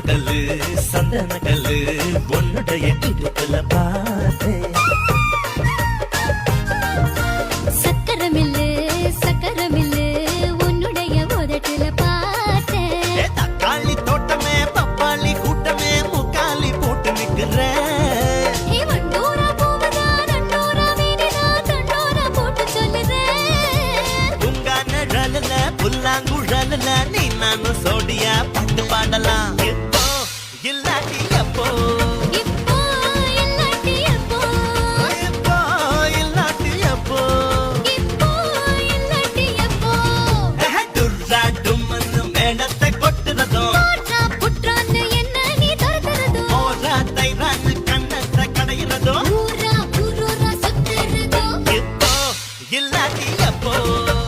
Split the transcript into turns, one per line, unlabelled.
கல்லு சந்தன கல்லு உன்னுடைய இடுப்புல பார்த்தேன்.
சக்கரமில்லு சக்கரமில்லு உன்னுடைய உதட்டுல பார்த்தேன்.
தக்காளி தோட்டமே பப்பாளி கூட்டமே முக்காலி போட்டு நிக்கிறேன். புல்லாங்குழல நீ நானும்